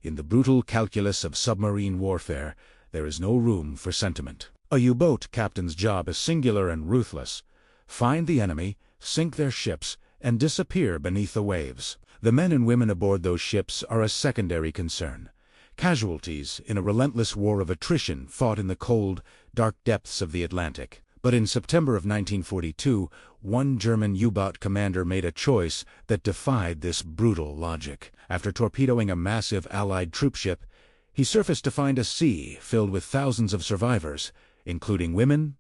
In the brutal calculus of submarine warfare, there is no room for sentiment. A U-boat captain's job is singular and ruthless. Find the enemy, sink their ships, and disappear beneath the waves. The men and women aboard those ships are a secondary concern. Casualties in a relentless war of attrition fought in the cold, dark depths of the Atlantic. But in September of 1942, one German U-boat commander made a choice that defied this brutal logic. After torpedoing a massive Allied troopship, he surfaced to find a sea filled with thousands of survivors, including women,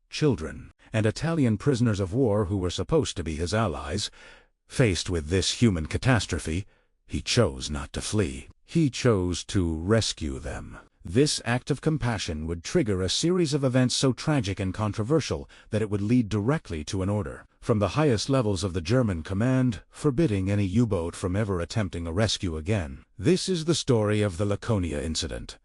children, and Italian prisoners of war who were supposed to be his allies. Faced with this human catastrophe, he chose not to flee. He chose to rescue them. This act of compassion would trigger a series of events so tragic and controversial that it would lead directly to an order from the highest levels of the German command, forbidding any U-boat from ever attempting a rescue again. This is the story of the Laconia Incident,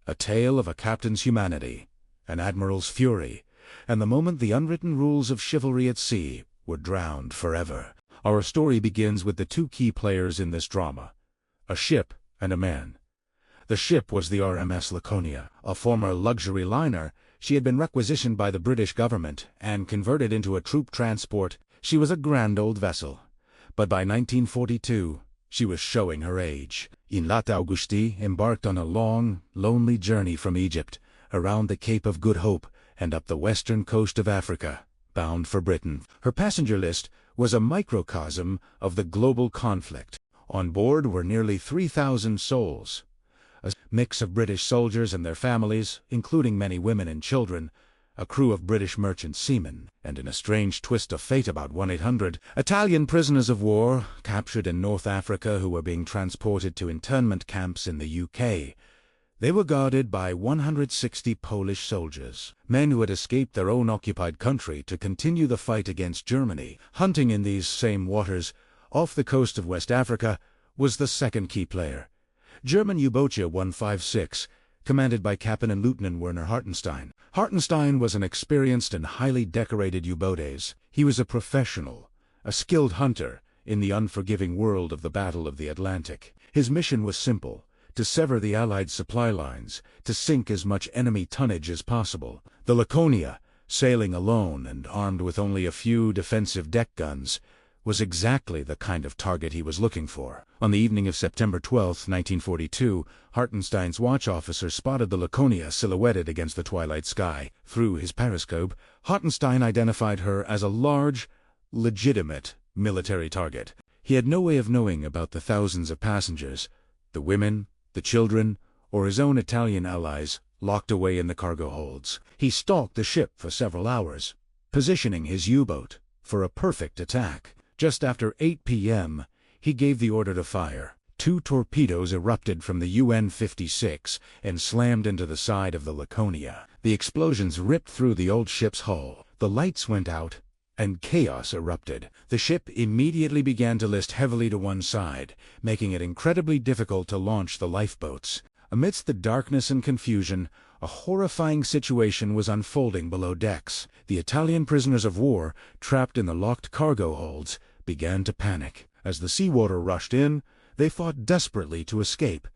a tale of a captain's humanity, an admiral's fury, and the moment the unwritten rules of chivalry at sea were drowned forever. Our story begins with the two key players in this drama, a ship and a man. The ship was the RMS Laconia, a former luxury liner. She had been requisitioned by the British government and converted into a troop transport. She was a grand old vessel. But by 1942, she was showing her age. Inlat Augusti embarked on a long, lonely journey from Egypt, around the Cape of Good Hope, and up the western coast of Africa, bound for Britain. Her passenger list was a microcosm of the global conflict. On board were nearly 3,000 souls. A mix of British soldiers and their families, including many women and children, a crew of British merchant seamen, and in a strange twist of fate about 1-800, Italian prisoners of war captured in North Africa who were being transported to internment camps in the UK. They were guarded by 160 Polish soldiers, men who had escaped their own occupied country to continue the fight against Germany. Hunting in these same waters, off the coast of West Africa, was the second key player. German U-boat 156, commanded by Kapitänleutnant Werner Hartenstein. Hartenstein was an experienced and highly decorated U-boat ace. He was a professional, a skilled hunter in the unforgiving world of the Battle of the Atlantic. His mission was simple: to sever the Allied supply lines, to sink as much enemy tonnage as possible. The Laconia, sailing alone and armed with only a few defensive deck guns, was exactly the kind of target he was looking for. On the evening of September 12, 1942, Hartenstein's watch officer spotted the Laconia silhouetted against the twilight sky. Through his periscope, Hartenstein identified her as a large, legitimate military target. He had no way of knowing about the thousands of passengers, the women, the children, or his own Italian allies locked away in the cargo holds. He stalked the ship for several hours, positioning his U-boat for a perfect attack. Just after 8 p.m., he gave the order to fire. 2 torpedoes erupted from the UN-56 and slammed into the side of the Laconia. The explosions ripped through the old ship's hull. The lights went out, and chaos erupted. The ship immediately began to list heavily to one side, making it incredibly difficult to launch the lifeboats. Amidst the darkness and confusion, a horrifying situation was unfolding below decks. The Italian prisoners of war, trapped in the locked cargo holds, began to panic. As the seawater rushed in, they fought desperately to escape,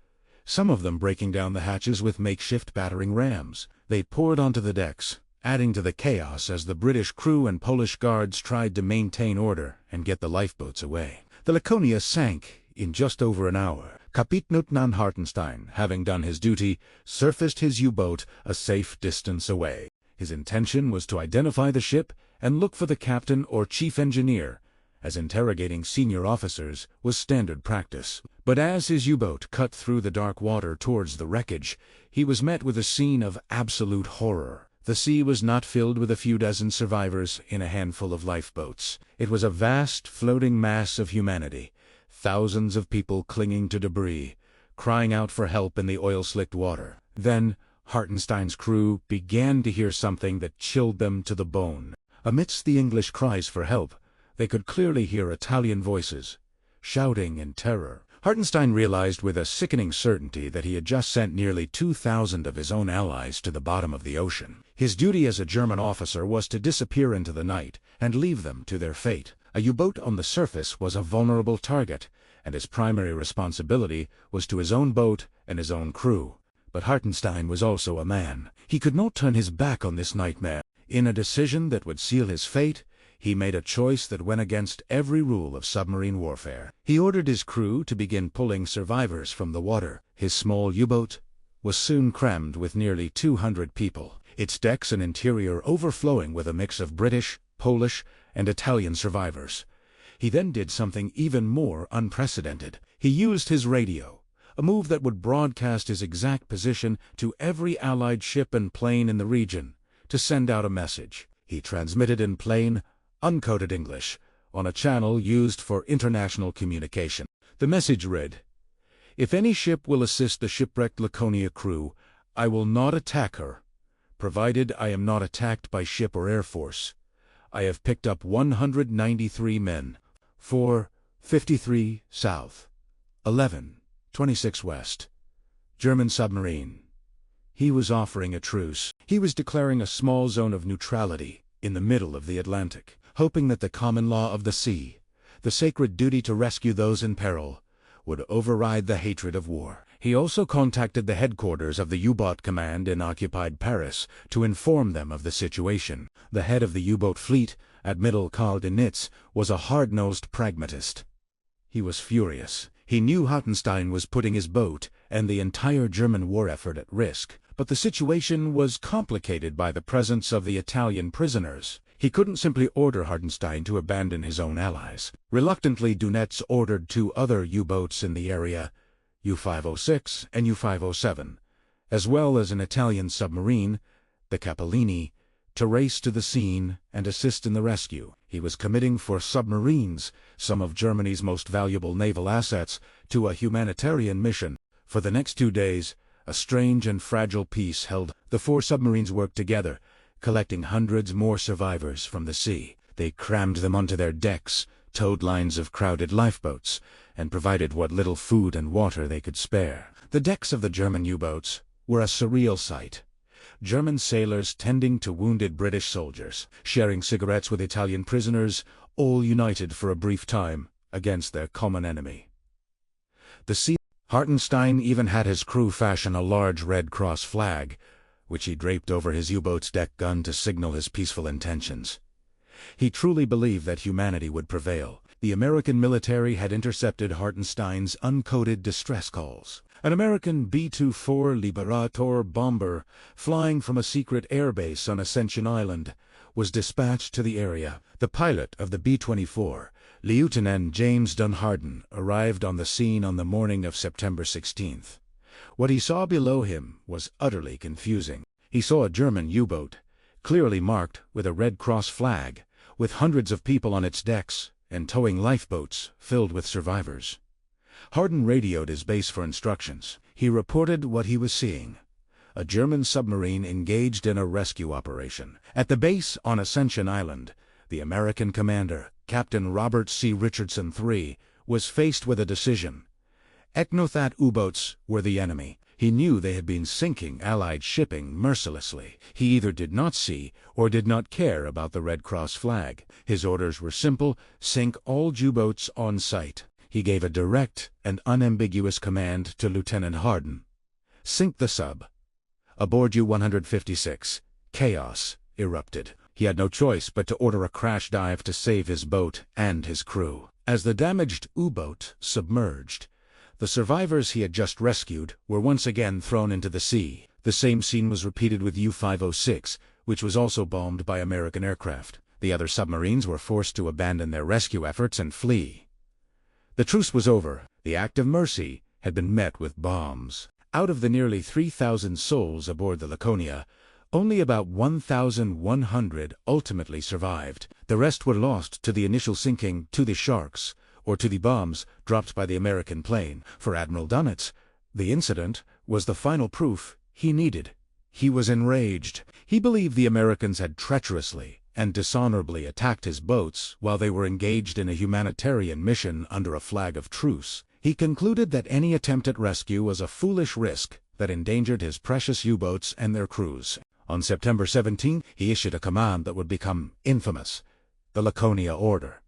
some of them breaking down the hatches with makeshift battering rams. They poured onto the decks, adding to the chaos as the British crew and Polish guards tried to maintain order and get the lifeboats away. The Laconia sank in just over an hour. Kapitänleutnant Hartenstein, having done his duty, surfaced his U-boat a safe distance away. His intention was to identify the ship and look for the captain or chief engineer, as interrogating senior officers was standard practice. But as his U-boat cut through the dark water towards the wreckage, he was met with a scene of absolute horror. The sea was not filled with a few dozen survivors in a handful of lifeboats. It was a vast, floating mass of humanity. Thousands of people clinging to debris, crying out for help in the oil-slicked water. Then, Hartenstein's crew began to hear something that chilled them to the bone. Amidst the English cries for help, they could clearly hear Italian voices, shouting in terror. Hartenstein realized with a sickening certainty that he had just sent nearly 2,000 of his own allies to the bottom of the ocean. His duty as a German officer was to disappear into the night and leave them to their fate. A U-boat on the surface was a vulnerable target, and his primary responsibility was to his own boat and his own crew. But Hartenstein was also a man. He could not turn his back on this nightmare. In a decision that would seal his fate, he made a choice that went against every rule of submarine warfare. He ordered his crew to begin pulling survivors from the water. His small U-boat was soon crammed with nearly 200 people, its decks and interior overflowing with a mix of British, Polish, and Italian survivors. He then did something even more unprecedented. He used his radio, a move that would broadcast his exact position to every Allied ship and plane in the region, to send out a message. He transmitted in plain, uncoded English, on a channel used for international communication. The message read, "If any ship will assist the shipwrecked Laconia crew, I will not attack her, provided I am not attacked by ship or air force. I have picked up 193 men, 453 south, 1126 west. German submarine." He was offering a truce. He was declaring a small zone of neutrality in the middle of the Atlantic, hoping that the common law of the sea, the sacred duty to rescue those in peril, would override the hatred of war. He also contacted the headquarters of the U-boat command in occupied Paris to inform them of the situation. The head of the U-boat fleet, Admiral Karl de Nitz, was a hard-nosed pragmatist. He was furious. He knew Hartenstein was putting his boat and the entire German war effort at risk, but the situation was complicated by the presence of the Italian prisoners. He couldn't simply order Hartenstein to abandon his own allies. Reluctantly, Dunetz ordered 2 other U-boats in the area, U-506 and U-507, as well as an Italian submarine, the Kapitänleutnant, to race to the scene and assist in the rescue. He was committing for submarines, some of Germany's most valuable naval assets, to a humanitarian mission. For the next 2 days, a strange and fragile peace held. The 4 submarines worked together, collecting hundreds more survivors from the sea. They crammed them onto their decks, towed lines of crowded lifeboats, and provided what little food and water they could spare. The decks of the German U-boats were a surreal sight. German sailors tending to wounded British soldiers, sharing cigarettes with Italian prisoners, all united for a brief time against their common enemy. Hartenstein even had his crew fashion a large Red Cross flag, which he draped over his U-boat's deck gun to signal his peaceful intentions. He truly believed that humanity would prevail. The American military had intercepted Hartenstein's uncoded distress calls. An American B-24 Liberator bomber, flying from a secret airbase on Ascension Island, was dispatched to the area. The pilot of the B-24, Lieutenant James Dunharden, arrived on the scene on the morning of September 16th. What he saw below him was utterly confusing. He saw a German U-boat, clearly marked with a Red Cross flag, with hundreds of people on its decks and towing lifeboats filled with survivors. Harden radioed his base for instructions. He reported what he was seeing: a German submarine engaged in a rescue operation. At the base on Ascension Island, the American commander, Captain Robert C. Richardson III, was faced with a decision. Echnothat U-boats were the enemy. He knew they had been sinking Allied shipping mercilessly. He either did not see or did not care about the Red Cross flag. His orders were simple: sink all U-boats on sight. He gave a direct and unambiguous command to Lieutenant Harden: sink the sub. Aboard U-156, chaos erupted. He had no choice but to order a crash dive to save his boat and his crew. As the damaged U-boat submerged, the survivors he had just rescued were once again thrown into the sea. The same scene was repeated with U-506, which was also bombed by American aircraft. The other submarines were forced to abandon their rescue efforts and flee. The truce was over. The act of mercy had been met with bombs. Out of the nearly 3,000 souls aboard the Laconia, only about 1,100 ultimately survived. The rest were lost to the initial sinking, to the sharks, or to the bombs dropped by the American plane. For Admiral Dunetz, the incident was the final proof he needed. He was enraged. He believed the Americans had treacherously and dishonorably attacked his boats while they were engaged in a humanitarian mission under a flag of truce. He concluded that any attempt at rescue was a foolish risk that endangered his precious U-boats and their crews. On September 17, he issued a command that would become infamous: the Laconia Order.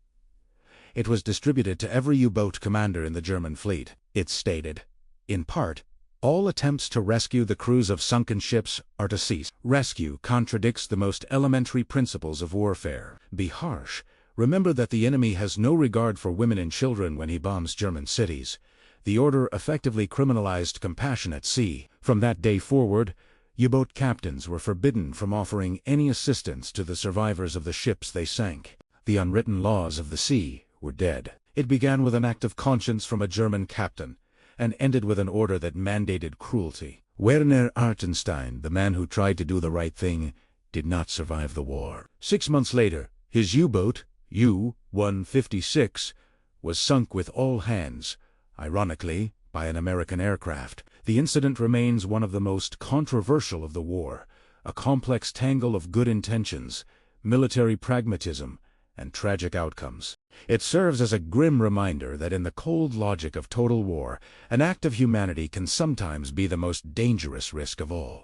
It was distributed to every U-boat commander in the German fleet. It stated, in part, all attempts to rescue the crews of sunken ships are to cease. Rescue contradicts the most elementary principles of warfare. Be harsh. Remember that the enemy has no regard for women and children when he bombs German cities. The order effectively criminalized compassion at sea. From that day forward, U-boat captains were forbidden from offering any assistance to the survivors of the ships they sank. The unwritten laws of the sea were dead. It began with an act of conscience from a German captain, and ended with an order that mandated cruelty. Werner Hartenstein, the man who tried to do the right thing, did not survive the war. 6 months later, his U-boat, U-156, was sunk with all hands, ironically, by an American aircraft. The incident remains one of the most controversial of the war, a complex tangle of good intentions, military pragmatism, and tragic outcomes. It serves as a grim reminder that in the cold logic of total war, an act of humanity can sometimes be the most dangerous risk of all.